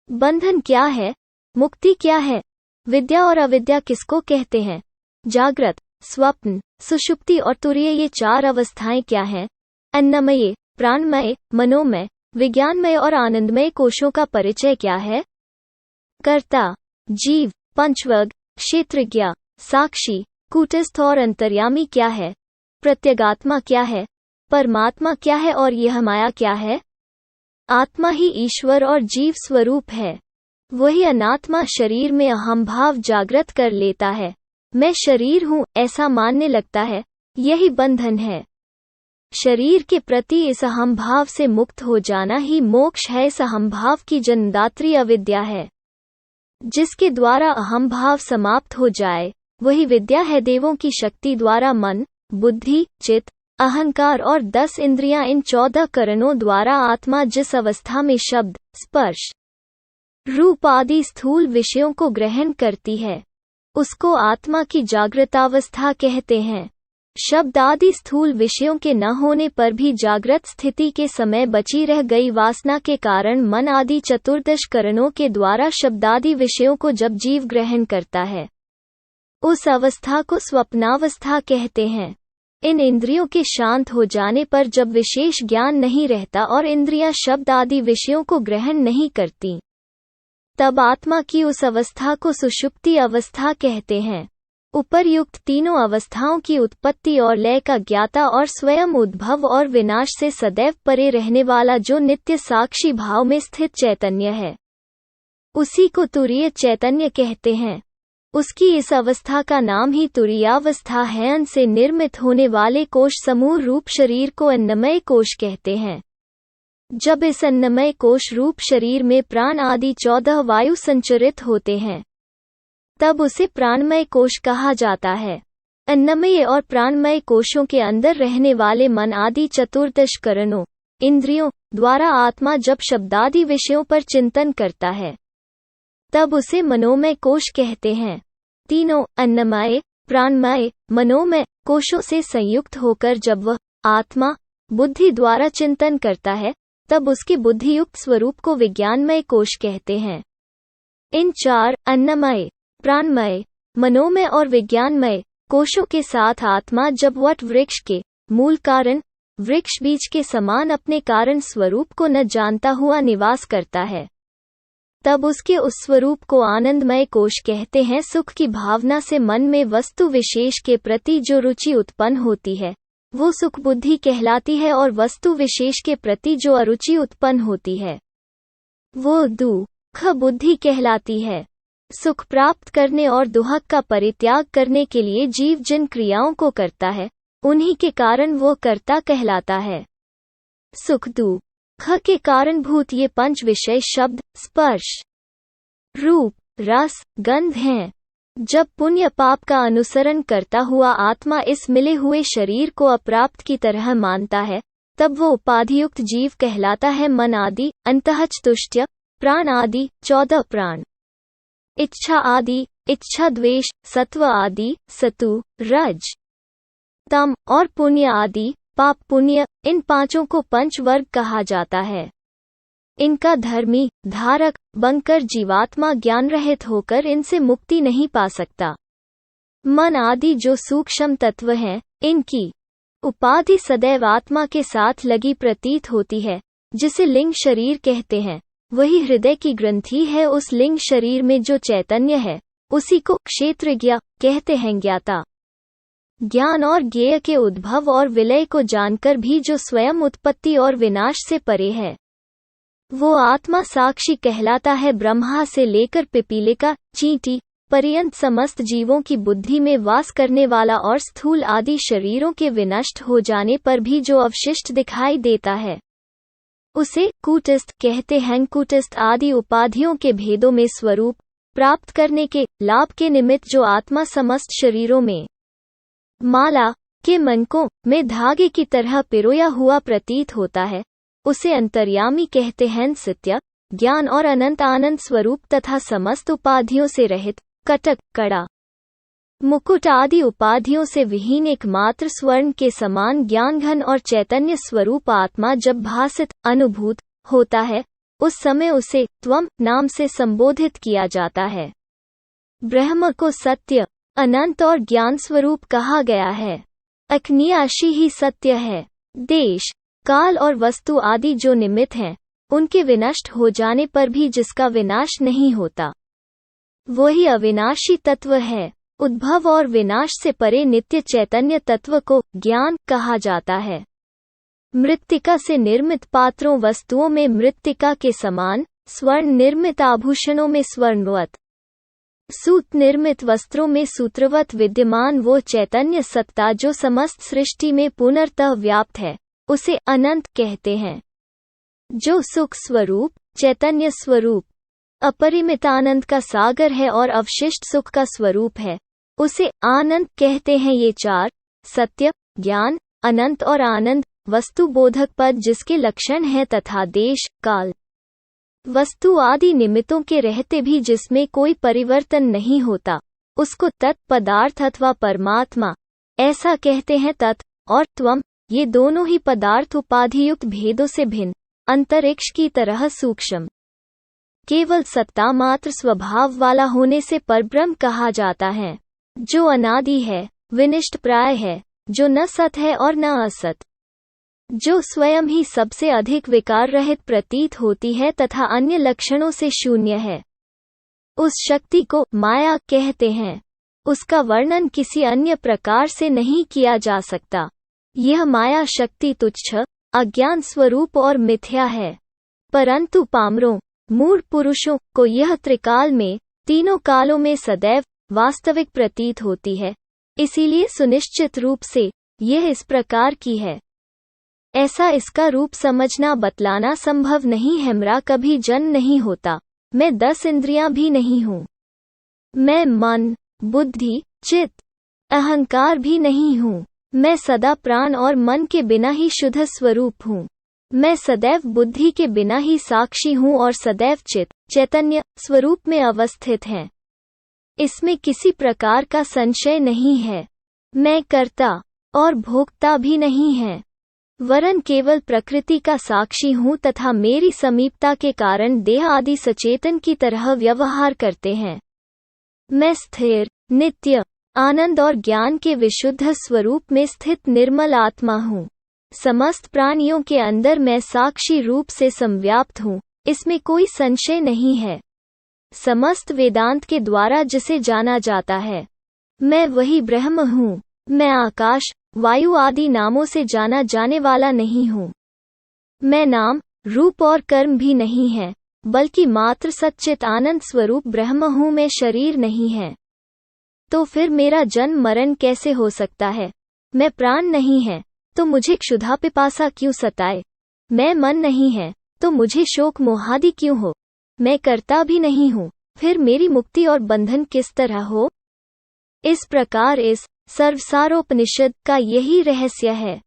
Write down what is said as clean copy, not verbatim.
बंधन क्या है? मुक्ति क्या है? विद्या और अविद्या किसको कहते हैं? जागृत, स्वप्न, सुषुप्ति और तुरीय ये चार अवस्थाएं क्या हैं? अन्नमय, प्राणमय, मनोमय, विज्ञानमय और आनंदमय कोशों का परिचय क्या है? कर्ता, जीव, पंचवर्ग, क्षेत्रज्ञ, साक्षी, कूटस्थ और अंतर्यामी क्या है? प्रत्यगात्मा क्या है? परमात्मा क्या है और यह माया क्या है? आत्मा ही ईश्वर और जीव स्वरूप है। वही अनात्मा शरीर में अहम भाव जागृत कर लेता है। मैं शरीर हूँ ऐसा मानने लगता है। यही बंधन है। शरीर के प्रति इस अहम भाव से मुक्त हो जाना ही मोक्ष है। इस अहम भाव की जन्मदात्री अविद्या है। जिसके द्वारा अहम भाव समाप्त हो जाए वही विद्या है। देवों की शक्ति द्वारा मन, बुद्धि, चित्त, अहंकार और 10 इंद्रियां इन 14 करणों द्वारा आत्मा जिस अवस्था में शब्द, स्पर्श, रूप आदि स्थूल विषयों को ग्रहण करती है उसको आत्मा की जागृतावस्था कहते हैं। शब्द आदि स्थूल विषयों के न होने पर भी जागृत स्थिति के समय बची रह गई वासना के कारण मन आदि 14 करणों के द्वारा शब्दादि विषयों को जब जीव ग्रहण करता है उस अवस्था को स्वप्नावस्था कहते हैं। इन इंद्रियों के शांत हो जाने पर जब विशेष ज्ञान नहीं रहता और इंद्रियां शब्द आदि विषयों को ग्रहण नहीं करती तब आत्मा की उस अवस्था को सुषुप्ति अवस्था कहते हैं। उपर्युक्त तीनों अवस्थाओं की उत्पत्ति और लय का ज्ञाता और स्वयं उद्भव और विनाश से सदैव परे रहने वाला जो नित्य साक्षी भाव में स्थित चैतन्य है उसी को तुरीय चैतन्य कहते हैं। उसकी इस अवस्था का नाम ही तुरीयावस्था है। अन्न से निर्मित होने वाले कोश समूह रूप शरीर को अन्नमय कोश कहते हैं। जब इस अन्नमय कोश रूप शरीर में प्राण आदि 14 वायु संचरित होते हैं तब उसे प्राणमय कोश कहा जाता है। अन्नमय और प्राणमय कोशों के अंदर रहने वाले मन आदि 14 करणों, इंद्रियों द्वारा आत्मा जब शब्दादि विषयों पर चिंतन करता है तब उसे मनोमय कोश कहते हैं। तीनों अन्नमय, प्राणमय, मनोमय कोशों से संयुक्त होकर जब वह आत्मा बुद्धि द्वारा चिंतन करता है तब उसके बुद्धियुक्त स्वरूप को विज्ञानमय कोश कहते हैं। इन 4 अन्नमय, प्राणमय, मनोमय और विज्ञानमय कोशों के साथ आत्मा जब वट वृक्ष के मूल कारण वृक्ष बीज के समान अपने कारण स्वरूप को न जानता हुआ निवास करता है तब उसके उस स्वरूप को आनंदमय कोश कहते हैं। सुख की भावना से मन में वस्तु विशेष के प्रति जो रुचि उत्पन्न होती है वो सुख बुद्धि कहलाती है और वस्तु विशेष के प्रति जो अरुचि उत्पन्न होती है वो दुख बुद्धि कहलाती है। सुख प्राप्त करने और दुहक का परित्याग करने के लिए जीव जिन क्रियाओं को करता है उन्हीं के कारण वो कर्ता कहलाता है। सुख दुख के कारणभूत ये 5 विषय शब्द, स्पर्श, रूप, रस, गंध हैं। जब पुण्य पाप का अनुसरण करता हुआ आत्मा इस मिले हुए शरीर को अप्राप्त की तरह मानता है तब वो उपाधियुक्त जीव कहलाता है। मन आदि, अंतःचतुष्टय, प्राण आदि 14 प्राण, इच्छा आदि, इच्छा द्वेष, सत्व आदि, सतु, रज, तम और पुण्य आदि, पाप पुण्य, इन 5 को पंचवर्ग कहा जाता है। इनका धर्मी, धारक बनकर जीवात्मा ज्ञान रहित होकर इनसे मुक्ति नहीं पा सकता। मन आदि जो सूक्ष्म तत्व हैं, इनकी उपाधि सदैव आत्मा के साथ लगी प्रतीत होती है, जिसे लिंग शरीर कहते हैं। वही हृदय की ग्रंथि है। उस लिंग शरीर में जो चैतन्य है उसी को क्षेत्रज्ञ कहते हैं। ज्ञाता ज्ञान और ज्ञेय के उद्भव और विलय को जानकर भी जो स्वयं उत्पत्ति और विनाश से परे है वो आत्मा साक्षी कहलाता है। ब्रह्मा से लेकर पिपीलिका, चींटी पर्यंत समस्त जीवों की बुद्धि में वास करने वाला और स्थूल आदि शरीरों के विनष्ट हो जाने पर भी जो अवशिष्ट दिखाई देता है उसे कूटस्थ कहते हैं। कूटस्थ आदि उपाधियों के भेदों में स्वरूप प्राप्त करने के लाभ के निमित्त जो आत्मा समस्त शरीरों में माला के मनकों में धागे की तरह पिरोया हुआ प्रतीत होता है उसे अंतर्यामी कहते हैं। सत्य, ज्ञान और अनंत आनंद स्वरूप तथा समस्त उपाधियों से रहित, कटक, कड़ा, मुकुट आदि उपाधियों से विहीन एकमात्र स्वर्ण के समान ज्ञानघन और चैतन्य स्वरूप आत्मा जब भासित अनुभूत होता है उस समय उसे त्वम नाम से संबोधित किया जाता है। ब्रह्म को सत्य, अनंत और ज्ञान स्वरूप कहा गया है। अविनाशी ही सत्य है। देश, काल और वस्तु आदि जो निमित्त हैं, उनके विनष्ट हो जाने पर भी जिसका विनाश नहीं होता, वही अविनाशी तत्व है। उद्भव और विनाश से परे नित्य चैतन्य तत्व को ज्ञान कहा जाता है। मृत्तिका से निर्मित पात्रों वस्तुओं में मृत्तिका के समान, स्वर्ण निर्मित आभूषणों में स्वर्णवत, सूत निर्मित वस्त्रों में सूत्रवत विद्यमान वो चैतन्य सत्ता जो समस्त सृष्टि में पुनर्तः व्याप्त है, उसे अनंत कहते हैं। जो सुख स्वरूप, चैतन्य स्वरूप, अपरिमित आनंद का सागर है और अवशिष्ट सुख का स्वरूप है, उसे आनंद कहते हैं। ये चार, सत्य, ज्ञान, अनंत और आनंद, वस्तु बोधक पद जिसके लक्षण हैं तथा देश, काल, वस्तु आदि निमित्तों के रहते भी जिसमें कोई परिवर्तन नहीं होता, उसको तत् पदार्थ अथवा परमात्मा ऐसा कहते हैं। तत् और त्वम, ये दोनों ही पदार्थ उपाधियुक्त भेदों से भिन्न, अंतरिक्ष की तरह सूक्ष्म, केवल सत्ता मात्र स्वभाव वाला होने से परब्रह्म कहा जाता है, जो अनादि है, विनिष्ट प्राय है, जो न सत है और न असत, जो स्वयं ही सबसे अधिक विकार रहित प्रतीत होती है तथा अन्य लक्षणों से शून्य है। उस शक्ति को माया कहते हैं। उसका वर्णन किसी अन्य प्रकार से नहीं किया जा सकता। यह माया शक्ति तुच्छ, अज्ञान स्वरूप और मिथ्या है, परंतु पामरों, मूढ़ पुरुषों को यह त्रिकाल में, तीनों कालों में सदैव वास्तविक प्रतीत होती है। इसीलिए सुनिश्चित रूप से यह इस प्रकार की है। ऐसा इसका रूप समझना बतलाना संभव नहीं है। मेरा कभी जन्म नहीं होता, मैं 10 इंद्रियां भी नहीं हूँ, मैं मन, बुद्धि, चित्त, अहंकार भी नहीं हूँ, मैं सदा प्राण और मन के बिना ही शुद्ध स्वरूप हूँ, मैं सदैव बुद्धि के बिना ही साक्षी हूँ और सदैव चित्त, चैतन्य स्वरूप में अवस्थित है। इसमें किसी प्रकार का संशय नहीं है। मैं कर्ता और भोक्ता भी नहीं है, वरन केवल प्रकृति का साक्षी हूँ तथा मेरी समीपता के कारण देह आदि सचेतन की तरह व्यवहार करते हैं। मैं स्थिर, नित्य, आनंद और ज्ञान के विशुद्ध स्वरूप में स्थित निर्मल आत्मा हूँ। समस्त प्राणियों के अंदर मैं साक्षी रूप से संव्याप्त हूँ, इसमें कोई संशय नहीं है। समस्त वेदांत के द्वारा जिसे जाना जाता है, मैं वही ब्रह्म हूँ। मैं आकाश, वायु आदि नामों से जाना जाने वाला नहीं हूँ। मैं नाम, रूप और कर्म भी नहीं है, बल्कि मात्र सच्चित आनंद स्वरूप ब्रह्म हूँ। मैं शरीर नहीं है, तो फिर मेरा जन्म मरण कैसे हो सकता है? मैं प्राण नहीं है, तो मुझे क्षुधा पिपासा क्यों सताए? मैं मन नहीं है, तो मुझे शोक मोहादि क्यों हो? मैं कर्ता भी नहीं हूँ, फिर मेरी मुक्ति और बंधन किस तरह हो? इस प्रकार इस सर्वसारोपनिषद का यही रहस्य है।